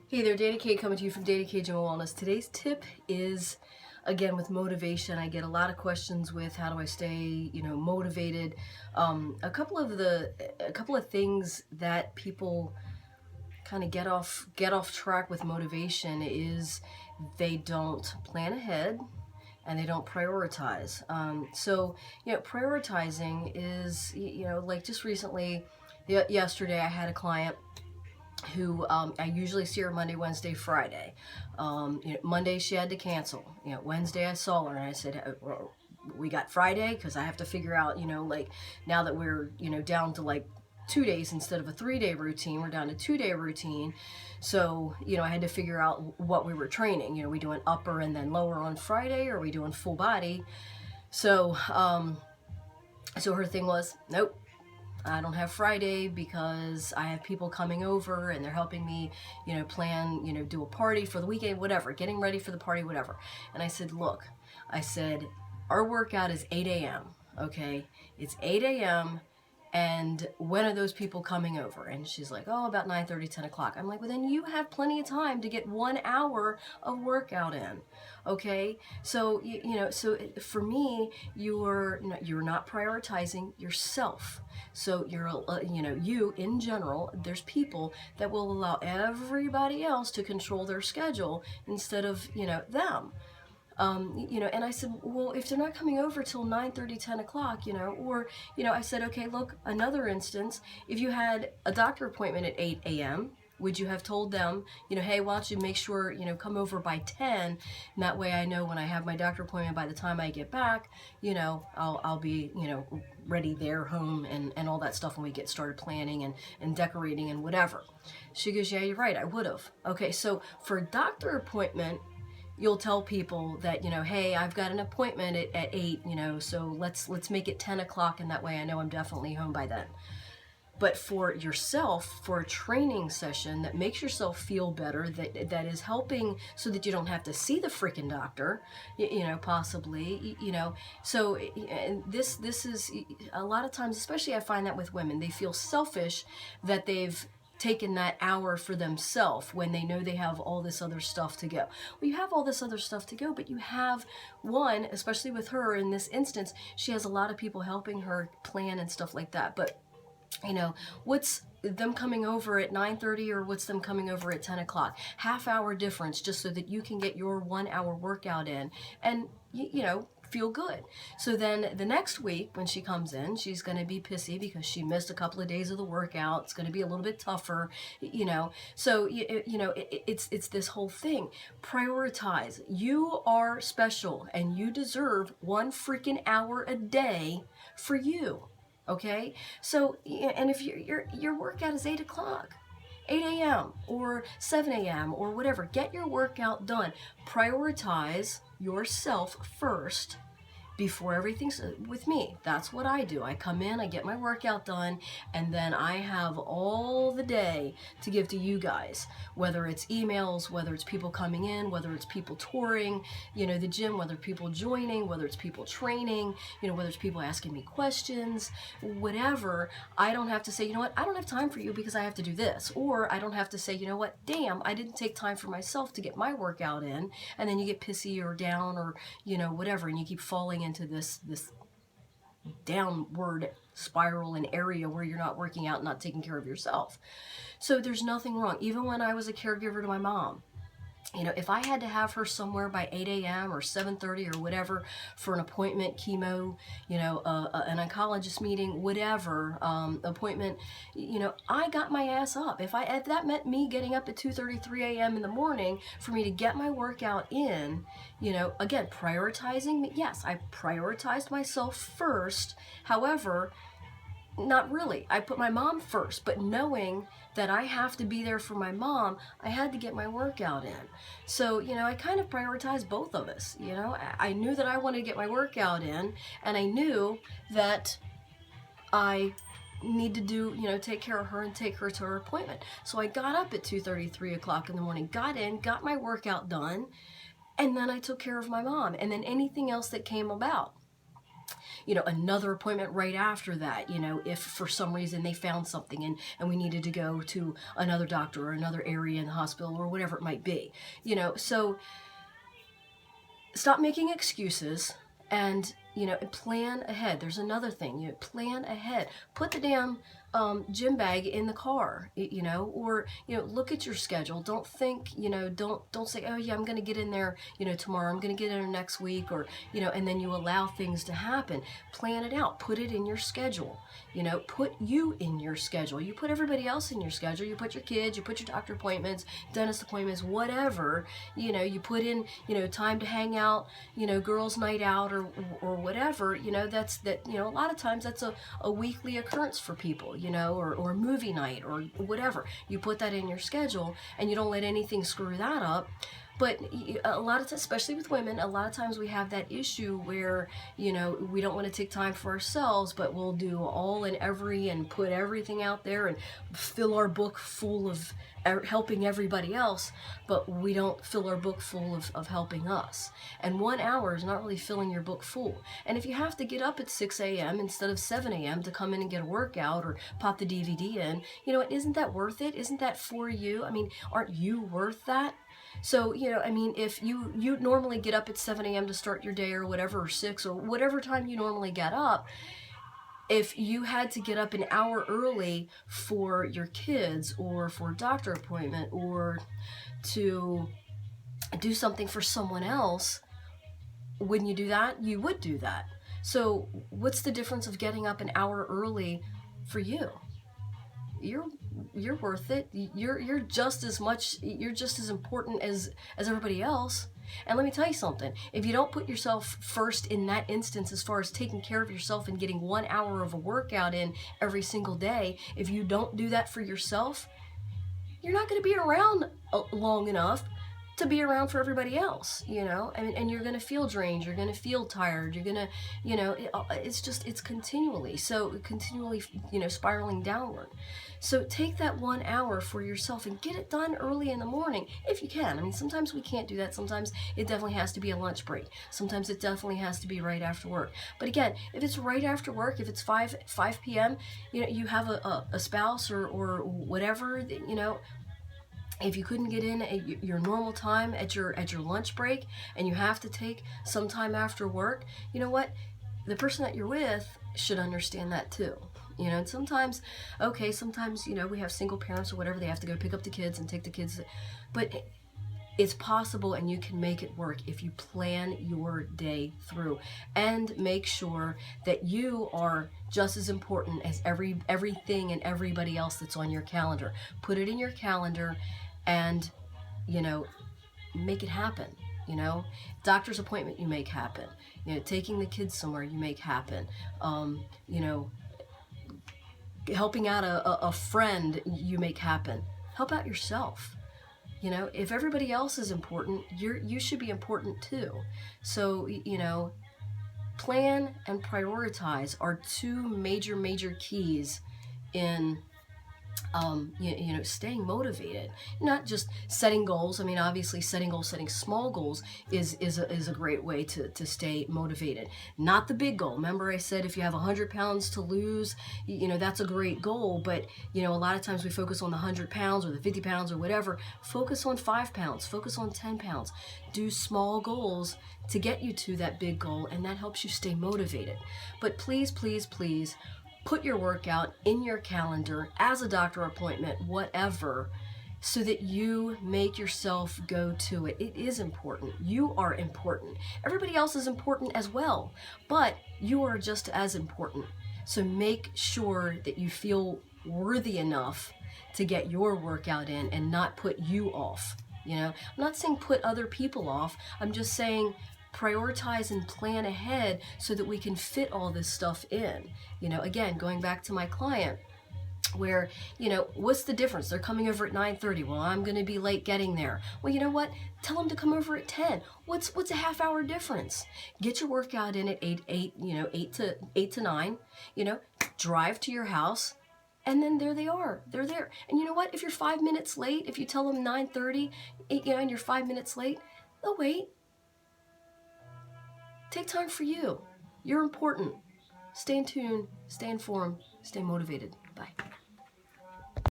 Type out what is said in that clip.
Hey there, Dani K coming to you from Dani K Gym and Wellness. Today's tip is, again, with motivation. I get a lot of questions with how do I stay, motivated. A couple of things that people kind of get off track with motivation is they don't plan ahead and they don't prioritize. Prioritizing is, like just recently, yesterday I had a client who I usually see her Monday, Wednesday, Friday. Monday she had to cancel. Wednesday I saw her and I said, we got Friday because I have to figure out, like now that we're, down to like 2 days instead of a 3-day routine, we're down to 2-day routine. So, I had to figure out what we were training. We doing upper and then lower on Friday, or are we doing full body? So, so her thing was, nope, I don't have Friday because I have people coming over and they're helping me, plan, do a party for the weekend, whatever, getting ready for the party, whatever. And I said, look, our workout is 8 a.m., okay? It's 8 a.m., and when are those people coming over? And she's like, oh, about 9:30, 10 o'clock. I'm like, well, then you have plenty of time to get 1 hour of workout in, okay? So, so for me, you're not prioritizing yourself. So you in general, there's people that will allow everybody else to control their schedule instead of, them. And I said, well, if they're not coming over till 9:30, 10 o'clock, or, I said, okay, look, another instance, if you had a doctor appointment at 8 a.m., would you have told them, hey, why don't you make sure, come over by 10, and that way I know when I have my doctor appointment, by the time I get back, I'll be, ready there, home, and all that stuff when we get started planning and decorating and whatever. She goes, yeah, you're right, I would have. Okay, so for a doctor appointment, you'll tell people that, hey, I've got an appointment at 8, so let's make it 10 o'clock, and that way I know I'm definitely home by then. But for yourself, for a training session that makes yourself feel better, that is helping so that you don't have to see the freaking doctor, possibly, so this is a lot of times, especially I find that with women, they feel selfish that they've taken that hour for themselves when they know they have all this other stuff to go. Well, you have all this other stuff to go, but you have one, especially with her in this instance, she has a lot of people helping her plan and stuff like that. But what's them coming over at 9:30 or what's them coming over at 10 o'clock? Half-hour difference just so that you can get your 1 hour workout in and, feel good. So then the next week when she comes in, she's going to be pissy because she missed a couple of days of the workout. It's going to be a little bit tougher, So, it's this whole thing. Prioritize. You are special and you deserve 1 freaking hour a day for you. Okay, so, and if your workout is 8 o'clock, 8 a.m. or 7 a.m. or whatever, get your workout done. Prioritize yourself first before everything's with me. That's what I do. I come in, I get my workout done, and then I have all the day to give to you guys, whether it's emails, whether it's people coming in, whether it's people touring, the gym, whether people joining, whether it's people training, whether it's people asking me questions, whatever. I don't have to say, I don't have time for you because I have to do this. Or I don't have to say, damn, I didn't take time for myself to get my workout in. And then you get pissy or down or, whatever, and you keep falling into this downward spiral and area where you're not working out, not taking care of yourself. So there's nothing wrong. Even when I was a caregiver to my mom, if I had to have her somewhere by 8 a.m. or 7:30 or whatever for an appointment, chemo, an oncologist meeting, whatever, appointment, I got my ass up. If that meant me getting up at 2:30, 3 a.m. in the morning for me to get my workout in, again, prioritizing me. Yes, I prioritized myself first. However, not really. I put my mom first, but knowing that I have to be there for my mom, I had to get my workout in. So, I kind of prioritized both of us. I knew that I wanted to get my workout in, and I knew that I need to do, take care of her and take her to her appointment. So I got up at 2:30, 3 o'clock in the morning, got in, got my workout done, and then I took care of my mom, and then anything else that came about. another appointment right after that, if for some reason they found something and we needed to go to another doctor or another area in the hospital or whatever it might be, so stop making excuses and, plan ahead. There's another thing, plan ahead. Put the damn gym bag in the car, or, look at your schedule. Don't think, don't say, oh yeah, I'm going to get in there, tomorrow, I'm going to get in there next week, or, and then you allow things to happen. Plan it out. Put it in your schedule, put you in your schedule. You put everybody else in your schedule. You put your kids, you put your doctor appointments, dentist appointments, whatever, you put in, time to hang out, girls' night out or whatever, a lot of times that's a weekly occurrence for people, or movie night or whatever. You put that in your schedule and you don't let anything screw that up. But a lot of times, especially with women, a lot of times we have that issue where, we don't want to take time for ourselves, but we'll do all and every and put everything out there and fill our book full of helping everybody else, but we don't fill our book full of helping us. And 1 hour is not really filling your book full. And if you have to get up at 6 a.m. instead of 7 a.m. to come in and get a workout or pop the DVD in, isn't that worth it? Isn't that for you? I mean, aren't you worth that? So, if you normally get up at 7 a.m. to start your day or whatever, or 6 or whatever time you normally get up, if you had to get up an hour early for your kids or for a doctor appointment or to do something for someone else, wouldn't you do that? You would do that. So what's the difference of getting up an hour early for you? You're worth it. You're just as important as everybody else. And let me tell you something. If you don't put yourself first in that instance as far as taking care of yourself and getting 1 hour of a workout in every single day, if you don't do that for yourself, you're not going to be around long enough to be around for everybody else, and you're going to feel drained, you're going to feel tired, you're going to, it's continually spiraling downward. So take that 1 hour for yourself and get it done early in the morning, if you can. I mean, sometimes we can't do that. Sometimes it definitely has to be a lunch break. Sometimes it definitely has to be right after work. But again, if it's right after work, if it's 5 p.m., you have a spouse or whatever, if you couldn't get in at your normal time at your lunch break and you have to take some time after work, you know what? The person that you're with should understand that too. And sometimes, we have single parents or whatever, they have to go pick up the kids and take the kids. But it's possible and you can make it work if you plan your day through and make sure that you are just as important as everything and everybody else that's on your calendar. Put it in your calendar and, make it happen. Doctor's appointment you make happen. Taking the kids somewhere you make happen. Helping out a friend you make happen. Help out yourself. If everybody else is important, you should be important too. So, plan and prioritize are two major keys in staying motivated. Not just setting goals. I mean, obviously setting small goals is a great way to stay motivated. Not the big goal. Remember I said if you have 100 pounds to lose, that's a great goal, but a lot of times we focus on the 100 pounds or the 50 pounds or whatever. Focus on 5 pounds, focus on 10 pounds. Do small goals to get you to that big goal, and that helps you stay motivated. But please, put your workout in your calendar as a doctor appointment, whatever, so that you make yourself go to it. It is important. You are important. Everybody else is important as well, but you are just as important. So make sure that you feel worthy enough to get your workout in and not put you off. I'm not saying put other people off. I'm just saying prioritize and plan ahead so that we can fit all this stuff in. Again, going back to my client where, what's the difference? They're coming over at 9:30. Well, I'm going to be late getting there. Well, you know what? Tell them to come over at 10. What's a half hour difference? Get your workout in at 8 to 9, drive to your house. And then there they are. They're there. And you know what? If you're 5 minutes late, if you tell them 9:30, and you're 5 minutes late, they'll wait. Take time for you. You're important. Stay in tune, stay informed, stay motivated. Bye.